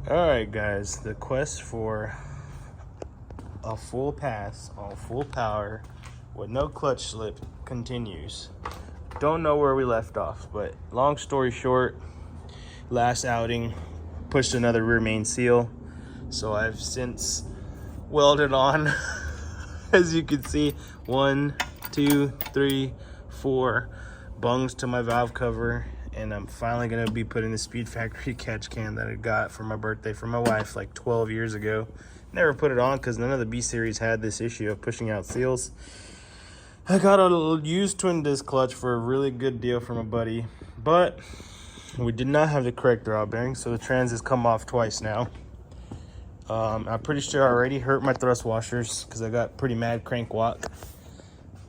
Alright guys, the quest for a full pass on full power with no clutch slip continues. Don't know where we left off, but long story short, last outing pushed another rear main seal, so I've since welded on as you can see 1, 2, 3, 4 bungs to my valve cover, and I'm finally gonna be putting the Speed Factory catch can that I got for my birthday from my wife like 12 years ago. Never put it on because none of the B series had this issue of pushing out seals. I got a used twin disc clutch for a really good deal from a buddy, but we did not have the correct throwout bearing, so the trans has come off twice now. I'm pretty sure I already hurt my thrust washers because I got pretty mad crank walk.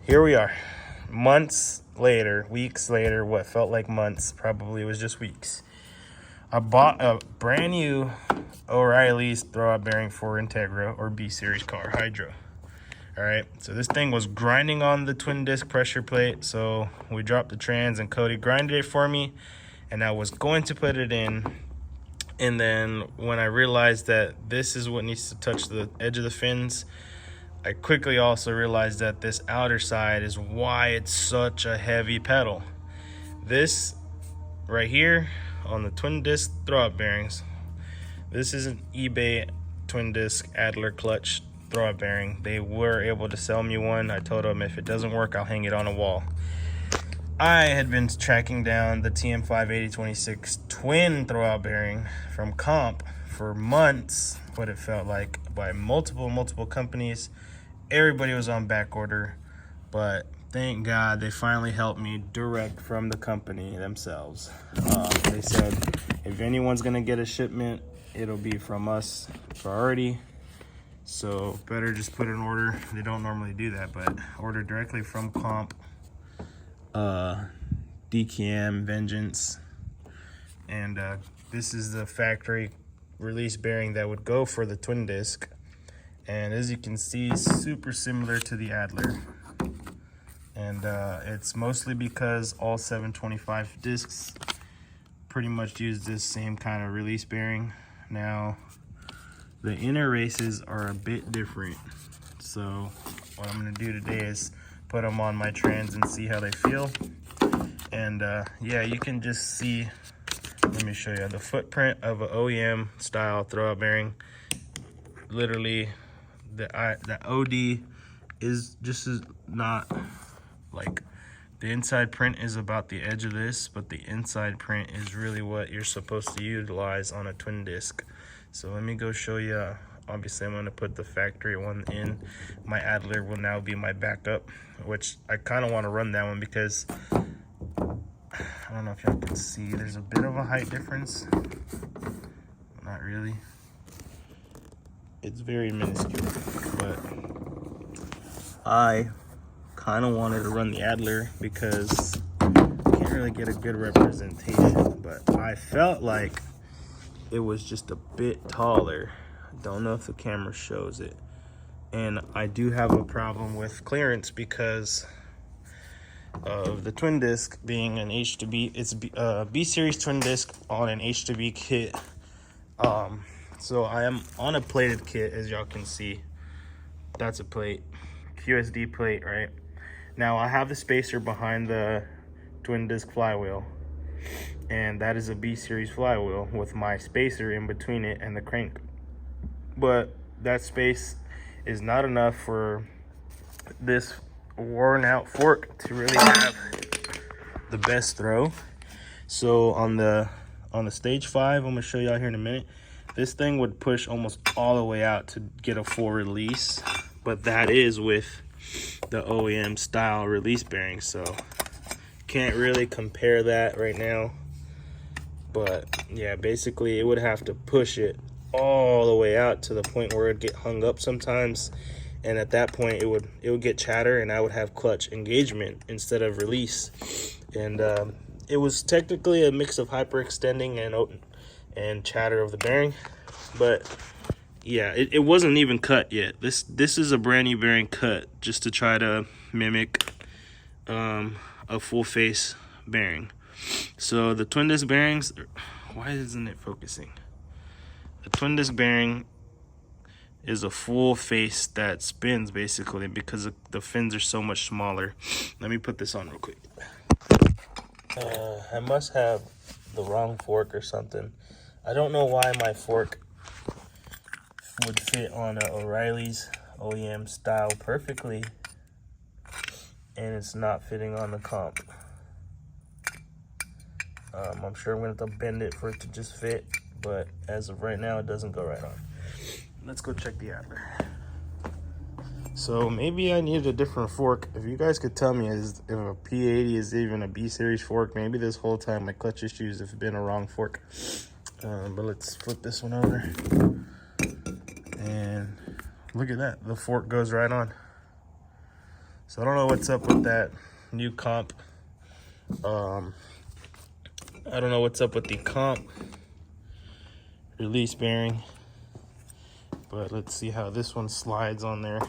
Here we are, months later, weeks later, what felt like months, probably was just weeks. I bought a brand new O'Reilly's throwout bearing for Integra or B series car, Hydro. All right, so this thing was grinding on the twin disc pressure plate, so we dropped the trans and Cody grinded it for me, and I was going to put it in. And then when I realized that this is what needs to touch the edge of the fins, I quickly also realized that this outer side is why it's such a heavy pedal. This right here on the twin disc throwout bearings, this is an eBay twin disc Adler clutch throwout bearing. They were able to sell me one. I told them if it doesn't work, I'll hang it on a wall. I had been tracking down the TM58026 twin throwout bearing from Comp for months, what it felt like, by multiple companies. Everybody was on back order, but thank God they finally helped me direct from the company themselves. They said if anyone's gonna get a shipment, it'll be from us priority, so better just put an order. They don't normally do that, but order directly from Comp, DKM, Vengeance, and this is the factory release bearing that would go for the twin disc. And as you can see, super similar to the Adler, and it's mostly because all 725 discs pretty much use this same kind of release bearing. Now the inner races are a bit different, so what I'm going to do today is put them on my trans and see how they feel. And yeah, you can just see, let me show you the footprint of an OEM style throwout bearing. Literally the OD is just not like, the inside print is about the edge of this, but the inside print is really what you're supposed to utilize on a twin disc. So let me go show you. Obviously I'm going to put the factory one in. My Adler will now be my backup, which I kind of want to run that one because I don't know if y'all can see, there's a bit of a height difference. Not really. It's very minuscule, but I kind of wanted to run the Adler because I can't really get a good representation, but I felt like it was just a bit taller. I don't know if the camera shows it. And I do have a problem with clearance because of the twin disc being an H2B. It's a B series twin disc on an H2B kit. So I am on a plated kit, as y'all can see. That's a plate, QSD plate, right? Now I have the spacer behind the twin disc flywheel, and that is a B series flywheel with my spacer in between it and the crank. But that space is not enough for this worn out fork to really have the best throw. So on the stage 5, I'm gonna show y'all here in a minute, this thing would push almost all the way out to get a full release, but that is with the OEM style release bearing, so can't really compare that right now. But yeah, basically it would have to push it all the way out to the point where it'd get hung up sometimes, and at that point it would get chatter and I would have clutch engagement instead of release. And it was technically a mix of hyperextending and chatter of the bearing, but yeah, it wasn't even cut yet. This is a brand new bearing cut just to try to mimic a full face bearing. So the twin disc bearings, why isn't it focusing? The twin disc bearing is a full face that spins basically because the fins are so much smaller. Let me put this on real quick. I must have the wrong fork or something. I don't know why my fork would fit on a O'Reilly's OEM style perfectly, and it's not fitting on the comp. I'm sure I'm going to have to bend it for it to just fit, but as of right now, it doesn't go right on. Let's go check the Adler. So maybe I needed a different fork. If you guys could tell me if a P80 is even a B-series fork, maybe this whole time my clutch issues have been a wrong fork. But let's flip this one over. And look at that, the fork goes right on. So I don't know what's up with that new comp. I don't know what's up with the comp release bearing, but let's see how this one slides on there.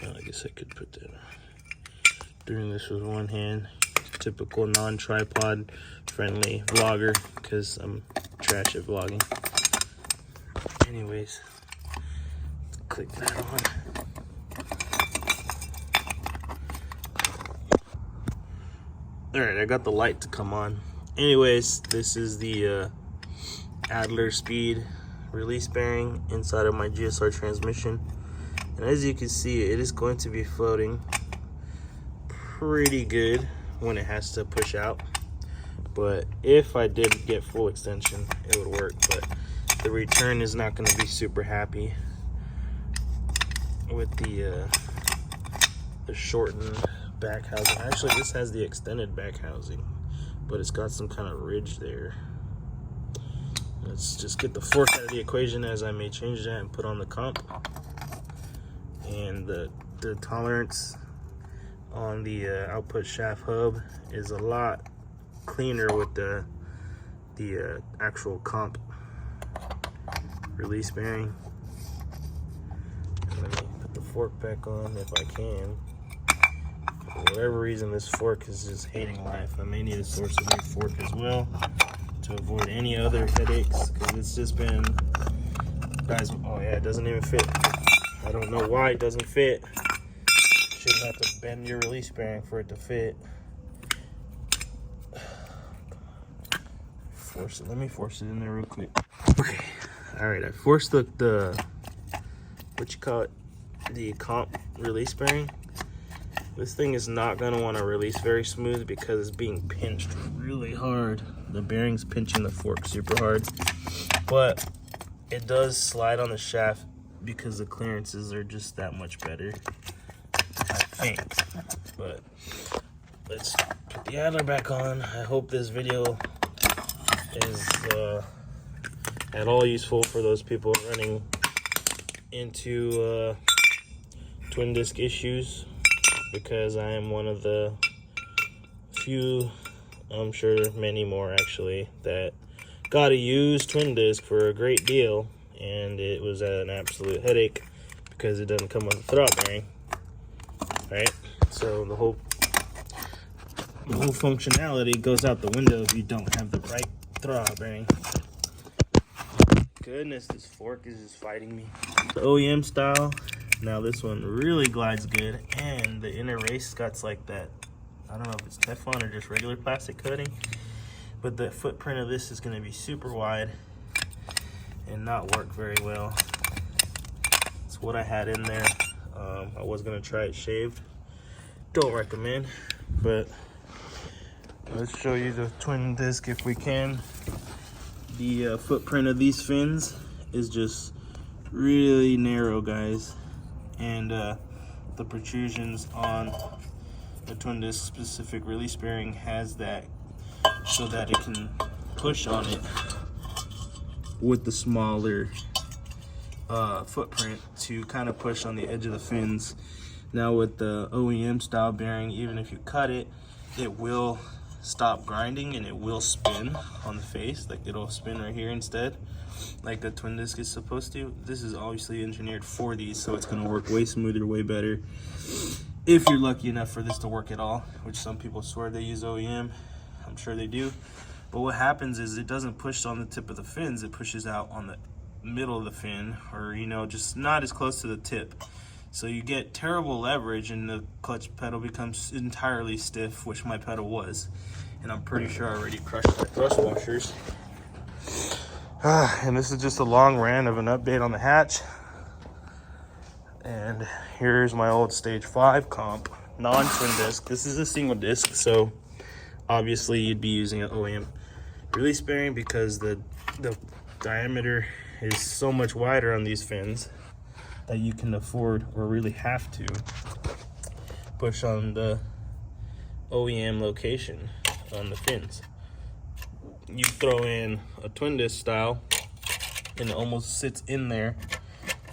Well, I guess I could put that, doing this with one hand. Typical non-tripod friendly vlogger, because I'm trash at vlogging. Anyways, let's click that on. Alright, I got the light to come on. Anyways, this is the Adler speed release bearing inside of my GSR transmission. And as you can see, it is going to be floating pretty good when it has to push out. But if I did get full extension, it would work. But the return is not going to be super happy with the shortened back housing. Actually, this has the extended back housing, but it's got some kind of ridge there. Let's just get the fork out of the equation, as I may change that and put on the comp. And the tolerance on the output shaft hub is a lot cleaner with the actual comp release bearing. Let me put the fork back on if I can. For whatever reason, this fork is just hating life. I may need to source a new fork as well to avoid any other headaches, because it's just been, guys, oh yeah, it doesn't even fit. I don't know why it doesn't fit. Shouldn't have to bend your release bearing for it to fit. Force it. Let me force it in there real quick. Okay. All right. I forced the what you call it, the comp release bearing. This thing is not gonna want to release very smooth because it's being pinched really hard. The bearing's pinching the fork super hard, but it does slide on the shaft because the clearances are just that much better, I think. But let's put the Adler back on. I hope this video is at all useful for those people running into twin disc issues, because I am one of the few, I'm sure many more actually, that got to use twin disc for a great deal, and it was an absolute headache because it doesn't come with a throb bearing, right? So the whole functionality goes out the window if you don't have the right throb bearing. Goodness, this fork is just fighting me. The OEM style, now this one really glides good, and the inner race got like that, I don't know if it's Teflon or just regular plastic coating, but the footprint of this is going to be super wide and not work very well. It's what I had in there. I was going to try it shaved. Don't recommend, but let's show you the twin disc if we can. The footprint of these fins is just really narrow, guys, and the protrusions on the twin disc specific release bearing has that so that it can push on it with the smaller footprint to kind of push on the edge of the fins. Now with the OEM style bearing, even if you cut it, it will stop grinding and it will spin on the face. Like, it'll spin right here instead, like the twin disc is supposed to. This is obviously engineered for these, so it's going to work way smoother, way better, if you're lucky enough for this to work at all, which some people swear they use OEM. I'm sure they do, But what happens is it doesn't push on the tip of the fins, it pushes out on the middle of the fin, or you know, just not as close to the tip. So you get terrible leverage and the clutch pedal becomes entirely stiff, which my pedal was. And I'm pretty sure I already crushed my thrust washers. And this is just a long rant of an update on the hatch. And here's my old stage 5 comp, non-twin disc. This is a single disc, so obviously you'd be using an OEM release bearing because the diameter is so much wider on these fins that you can afford, or really have to, push on the OEM location on the fins. You throw in a twin disc style and it almost sits in there.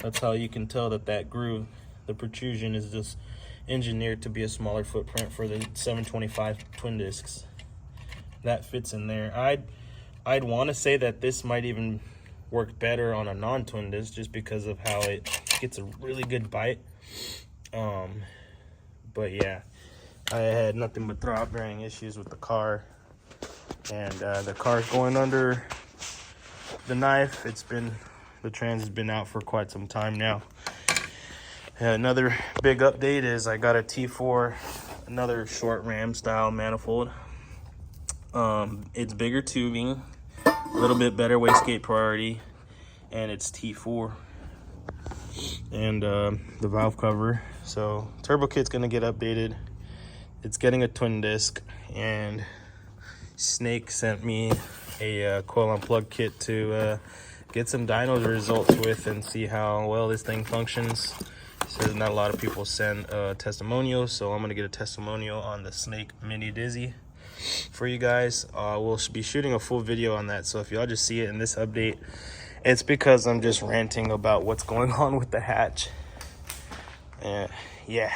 That's how you can tell that that groove, the protrusion, is just engineered to be a smaller footprint for the 725 twin discs. That fits in there. I'd want to say that this might even work better on a non-twin disc just because of how it gets a really good bite. But yeah, I had nothing but throwout bearing issues with the car, and the car's going under the knife. The trans has been out for quite some time now. Another big update is I got a T4, another short ram style manifold. It's bigger tubing, a little bit better wastegate priority, and it's T4. And the valve cover. So turbo kit's gonna get updated. It's getting a twin disc, and Snake sent me a coil unplug kit to get some dyno results with and see how well this thing functions. So not a lot of people send testimonials, so I'm gonna get a testimonial on the Snake Mini Dizzy for you guys. We'll be shooting a full video on that, so if y'all just see it in this update, it's because I'm just ranting about what's going on with the hatch. Yeah,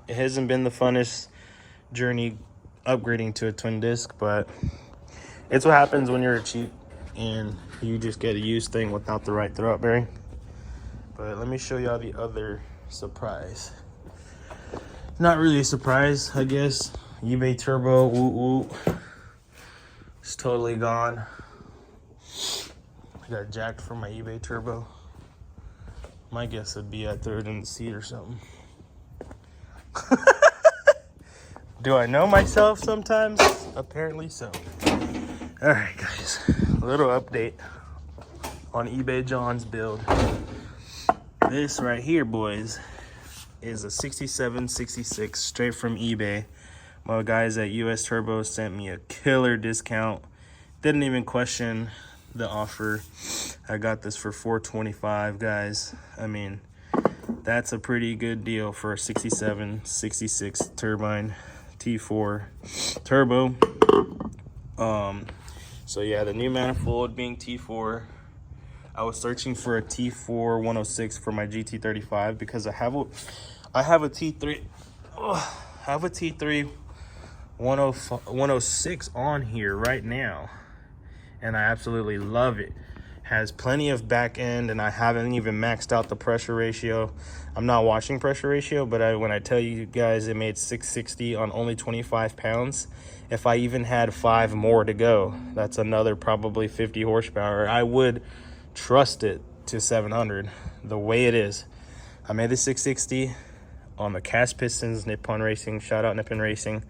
it hasn't been the funnest journey upgrading to a twin disc, but it's what happens when you're cheap and you just get a used thing without the right throwout bearing. But let me show y'all the other surprise. Not really a surprise, I guess. eBay turbo, woo. It's totally gone. I got jacked for my eBay turbo. My guess would be I threw it in the seat or something. Do I know myself sometimes? Apparently so. Alright guys, a little update on eBay John's build. This right here, boys, is a 6766 straight from eBay. My guys at US Turbo sent me a killer discount. Didn't even question the offer. I got this for $425, guys. I mean, that's a pretty good deal for a 6766 turbine T4 turbo. So yeah, the new manifold being T4. I was searching for a T4 106 for my GT35 because I have a T3 106 on here right now, and I absolutely love it. Has plenty of back end, and I haven't even maxed out the pressure ratio. I'm not watching pressure ratio, but when I tell you guys it made 660 on only 25 pounds, if I even had 5 more to go, that's another probably 50 horsepower. I would trust it to 700 the way it is. I made the 660 on the cast pistons, Nippon Racing, shout out Nippon Racing.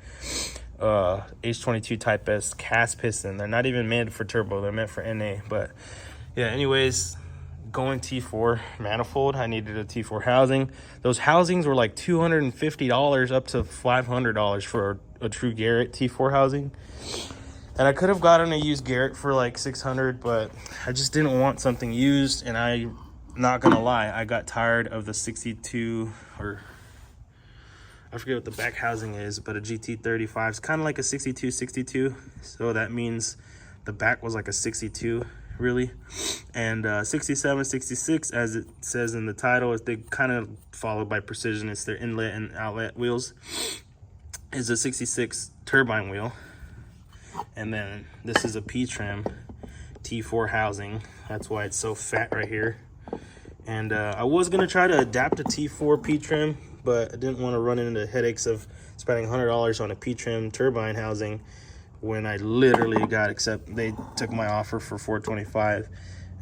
H22 Type S cast piston. They're not even made for turbo, they're meant for NA. But yeah, anyways, going T4 manifold, I needed a T4 housing. Those housings were like $250 up to $500 for a true Garrett T4 housing. And I could have gotten a used Garrett for like $600, but I just didn't want something used. And I'm not gonna lie, I got tired of the 62, or I forget what the back housing is, but a GT35 is kind of like a 62. So that means the back was like a 62, really. And 67, 66, as it says in the title, is they kind of followed by Precision. It's their inlet and outlet wheels. Is a 66 turbine wheel. And then this is a P-trim T4 housing. That's why it's so fat right here. And I was gonna try to adapt a T4 P-trim, but I didn't want to run into headaches of spending $100 on a P-trim turbine housing when I literally got they took my offer for $425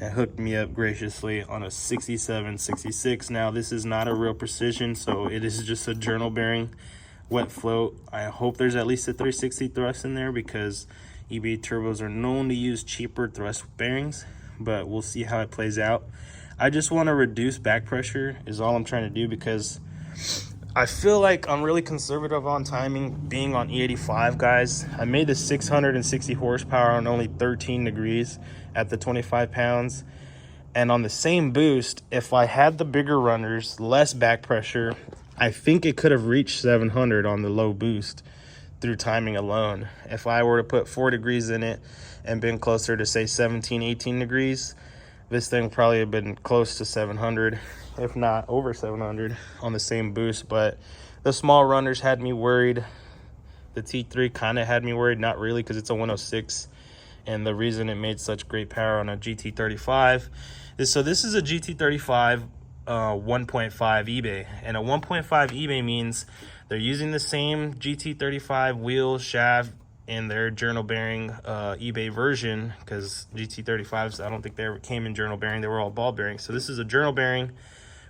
and hooked me up graciously on a 67, 66. Now this is not a real precision, so it is just a journal bearing wet float. I hope there's at least a 360 thrust in there, because eBay turbos are known to use cheaper thrust bearings, but we'll see how it plays out. I just want to reduce back pressure is all I'm trying to do, because I feel like I'm really conservative on timing being on E85, guys. I made the 660 horsepower on only 13 degrees at the 25 pounds. And on the same boost, if I had the bigger runners, less back pressure, I think it could have reached 700 on the low boost through timing alone. If I were to put 4 degrees in it and been closer to say 17, 18 degrees, this thing probably have been close to 700, if not over 700 on the same boost. But the small runners had me worried. The T3 kind of had me worried, not really, because it's a 106. And the reason it made such great power on a GT35 is, so this is a GT35 1.5 eBay, and a 1.5 eBay means they're using the same GT35 wheel shaft in their journal bearing eBay version, because GT35s, I don't think they ever came in journal bearing, they were all ball bearings. So this is a journal bearing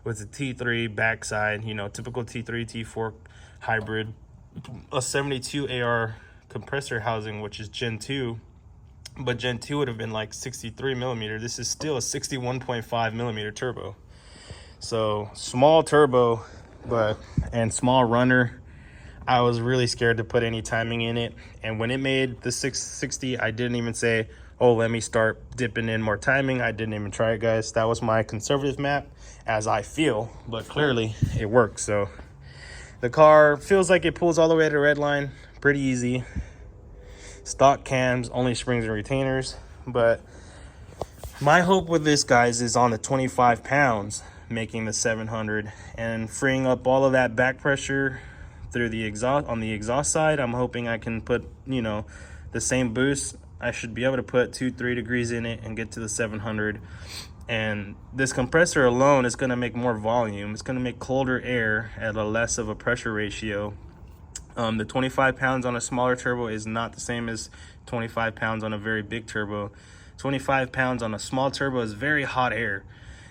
with a T3 backside, you know, typical T3 T4 hybrid, a 72 AR compressor housing, which is Gen 2, but Gen 2 would have been like 63 millimeter. This is still a 61.5 millimeter turbo. So small turbo, and small runner. I was really scared to put any timing in it. And when it made the 660, I didn't even say, oh, let me start dipping in more timing. I didn't even try it, guys. That was my conservative map, as I feel, but clearly it works. So the car feels like it pulls all the way to the red line, pretty easy. Stock cams, only springs and retainers. But my hope with this, guys, is on the 25 pounds, making the 700 and freeing up all of that back pressure through the exhaust. On the exhaust side, I'm hoping I can put, you know, the same boost. I should be able to put 2-3 degrees in it and get to the 700. And this compressor alone is going to make more volume. It's going to make colder air at a less of a pressure ratio. The 25 pounds on a smaller turbo is not the same as 25 pounds on a very big turbo. 25 pounds on a small turbo is very hot air.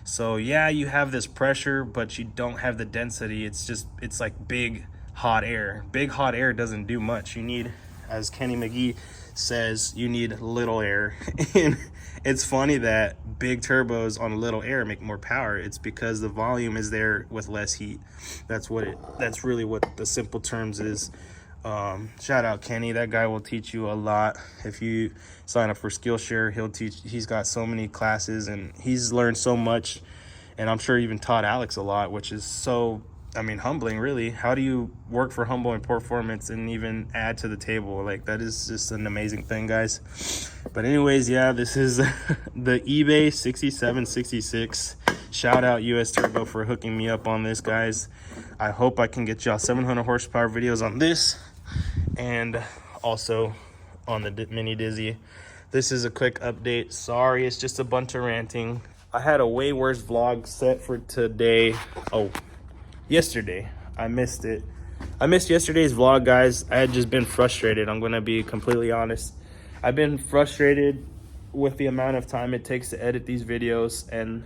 So yeah, you have this pressure, but you don't have the density. It's like big hot air. Big hot air doesn't do much. You need, as Kenny McGee says, you need little air. And it's funny that big turbos on little air make more power. It's because the volume is there with less heat. That's really what the simple terms is. Shout out Kenny. That guy will teach you a lot. If you sign up for Skillshare, he's got so many classes and he's learned so much, and I'm sure even taught Alex a lot, which is so, I mean, humbling, really. How do you work for Humble and Performance and even add to the table? Like, that is just an amazing thing, guys. But anyways, yeah, this is the eBay 6766. Shout out US Turbo for hooking me up on this, guys. I hope I can get y'all 700 horsepower videos on this, and also on the Mini Dizzy. This is a quick update. Sorry, it's just a bunch of ranting. I had a way worse vlog set for today. Oh, yesterday. I missed it. I missed yesterday's vlog, guys. I had just been frustrated. I'm gonna be completely honest. I've been frustrated with the amount of time it takes to edit these videos, and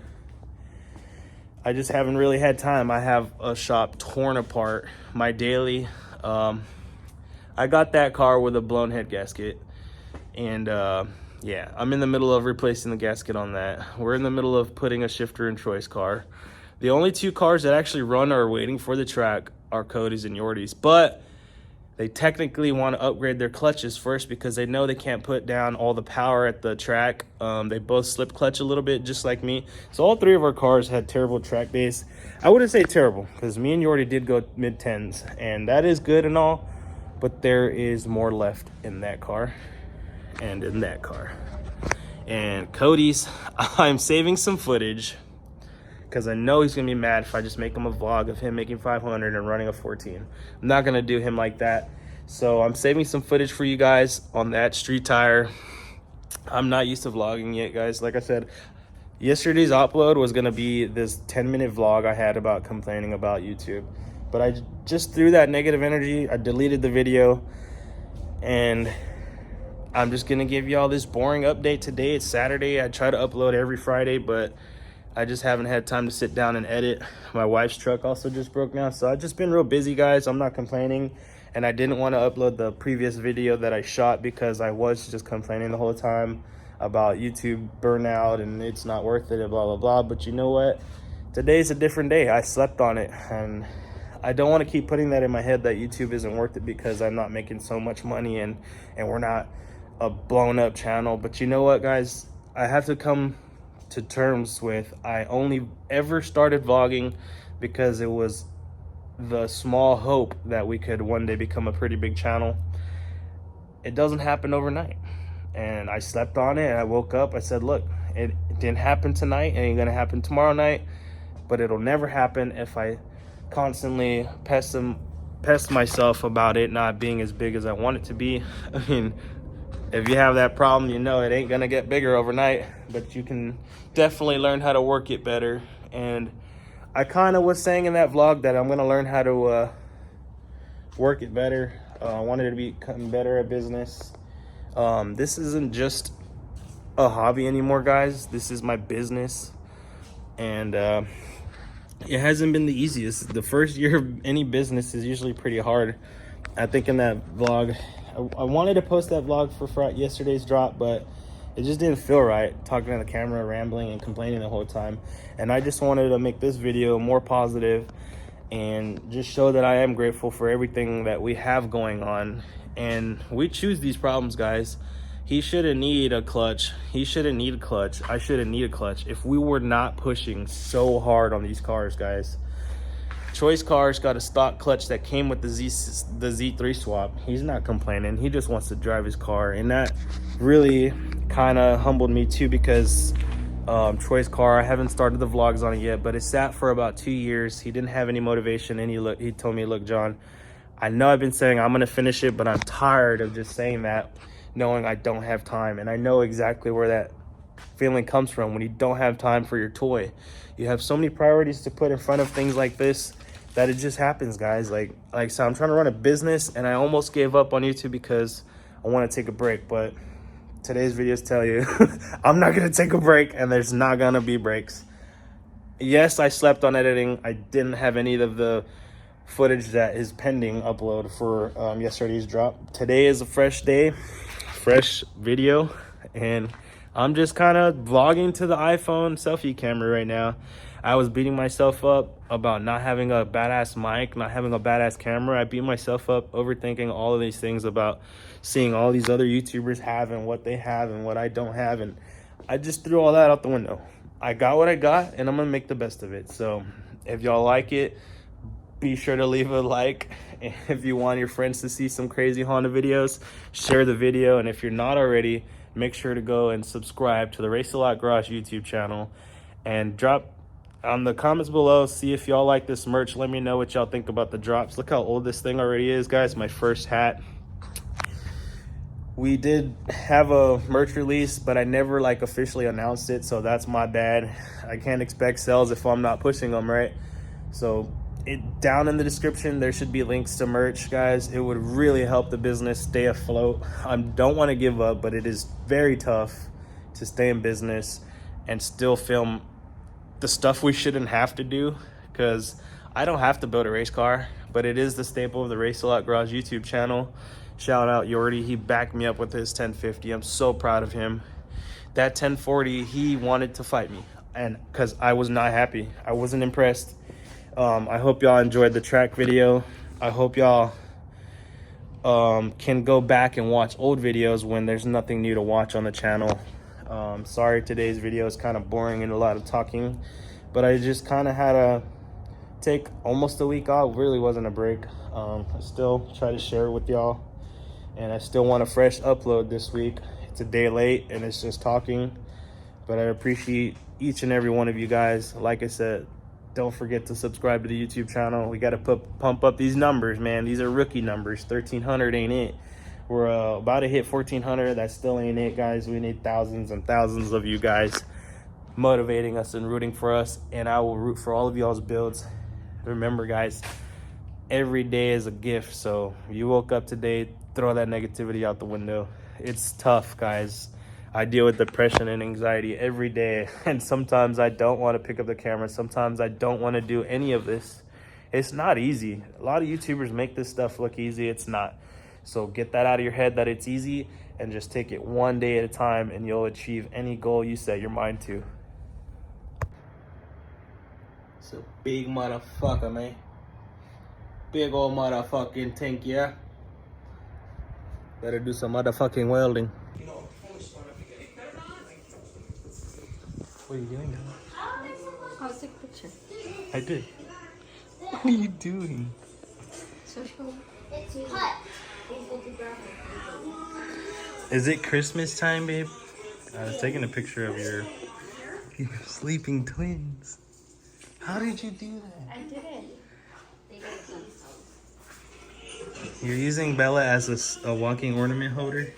I just haven't really had time. I have a shop torn apart. My daily, I got that car with a blown head gasket, and yeah, I'm in the middle of replacing the gasket on that. We're in the middle of putting a shifter in Troy's car. The only two cars that actually run or are waiting for the track are Cody's and Yordi's, but they technically want to upgrade their clutches first because they know they can't put down all the power at the track. They both slip clutch a little bit, just like me. So all three of our cars had terrible track days. I wouldn't say terrible, because me and Yordi did go mid-10s, and that is good and all, but there is more left in that car and in that car. And Cody's, I'm saving some footage because I know he's gonna be mad if I just make him a vlog of him making 500 and running a 14. I'm not gonna do him like that. So I'm saving some footage for you guys on that street tire. I'm not used to vlogging yet, guys. Like I said, yesterday's upload was gonna be this 10-minute vlog I had about complaining about YouTube. But I just threw that negative energy. I deleted the video, and I'm just gonna give y'all this boring update today. It's Saturday. I try to upload every Friday, but I just haven't had time to sit down and edit. My wife's truck also just broke down, so I've just been real busy, guys. I'm not complaining, and I didn't want to upload the previous video that I shot because I was just complaining the whole time about YouTube burnout and it's not worth it and blah blah blah. But you know what, today's a different day. I slept on it, and I don't want to keep putting that in my head that YouTube isn't worth it because I'm not making so much money and we're not a blown up channel. But you know what, guys, I have to come to terms with, I only ever started vlogging because it was the small hope that we could one day become a pretty big channel. It doesn't happen overnight, and I slept on it and I woke up, I said, look, it didn't happen tonight, it ain't gonna happen tomorrow night, but it'll never happen if I constantly pest myself about it not being as big as I want it to be. I mean, if you have that problem, you know it ain't gonna get bigger overnight, but you can definitely learn how to work it better. And I kind of was saying in that vlog that I'm gonna learn how to work it better. I wanted to become better at business. This isn't just a hobby anymore, guys. This is my business, and it hasn't been the easiest. The first year of any business is usually pretty hard. I think in that vlog, I wanted to post that vlog for yesterday's drop, but it just didn't feel right talking to the camera, rambling and complaining the whole time. And I just wanted to make this video more positive and just show that I am grateful for everything that we have going on. And we choose these problems, guys. He shouldn't need a clutch. He shouldn't need a clutch. I shouldn't need a clutch if we were not pushing so hard on these cars, guys. Choice Cars got a stock clutch that came with the Z3 swap. He's not complaining. He just wants to drive his car, and that really kind of humbled me too, because Choice Car, I haven't started the vlogs on it yet, but it sat for about 2 years. He didn't have any motivation, and he told me, look, John, I know I've been saying I'm gonna finish it, but I'm tired of just saying that, knowing I don't have time. And I know exactly where that feeling comes from when you don't have time for your toy. You have so many priorities to put in front of things like this that it just happens, guys. Like so I'm trying to run a business, and I almost gave up on YouTube because I want to take a break, but today's videos tell you I'm not gonna take a break, and there's not gonna be breaks. Yes, I slept on editing. I didn't have any of the footage that is pending upload for yesterday's drop. Today is a fresh day, fresh video, and I'm just kind of vlogging to the iPhone selfie camera right now. I was beating myself up about not having a badass mic, not having a badass camera. I beat myself up overthinking all of these things about seeing all these other YouTubers have and what they have and what I don't have, and I just threw all that out the window. I got what I got, and I'm gonna make the best of it. So if y'all like it, be sure to leave a like. And if you want your friends to see some crazy Honda videos, share the video. And if you're not already, make sure to go and subscribe to the RACE-ALOT Garage YouTube channel, and drop on the comments below, see if y'all like this merch. Let me know what y'all think about the drops. Look how old this thing already is, guys. My first hat. We did have a merch release, but I never officially announced it, so that's my bad. I can't expect sales if I'm not pushing them, right? So down in the description there should be links to merch, guys. It would really help the business stay afloat. I don't want to give up, but it is very tough to stay in business and still film the stuff we shouldn't have to do, because I don't have to build a race car, but it is the staple of the RACE-ALOT Garage YouTube channel. Shout out Yordi, he backed me up with his 1050. I'm so proud of him. That 1040, he wanted to fight me, and because I was not happy, I wasn't impressed. I hope y'all enjoyed the track video. I hope y'all can go back and watch old videos when there's nothing new to watch on the channel. Sorry today's video is kind of boring and a lot of talking, but I just kind of had to take almost a week off. It really wasn't a break. I still try to share it with y'all, and I still want a fresh upload this week. It's a day late and it's just talking, but I appreciate each and every one of you guys. Like I said, don't forget to subscribe to the YouTube channel. We got to pump up these numbers, man. These are rookie numbers. 1,300 ain't it. We're about to hit 1,400. That still ain't it, guys. We need thousands and thousands of you guys motivating us and rooting for us, and I will root for all of y'all's builds. Remember, guys, every day is a gift. So you woke up today, throw that negativity out the window. It's tough, guys. I deal with depression and anxiety every day, and sometimes I don't want to pick up the camera. Sometimes I don't want to do any of this. It's not easy. A lot of YouTubers make this stuff look easy. It's not. So get that out of your head that it's easy, and just take it one day at a time, and you'll achieve any goal you set your mind to. It's a big motherfucker, man. Big old motherfucking tank, yeah. Better do some motherfucking welding. What are you doing now? I'll take a picture. I did. What are you doing? It's hot. Is it Christmas time, babe? I was taking a picture of your sleeping twins. How did you do that? I didn't. You're using Bella as a walking ornament holder?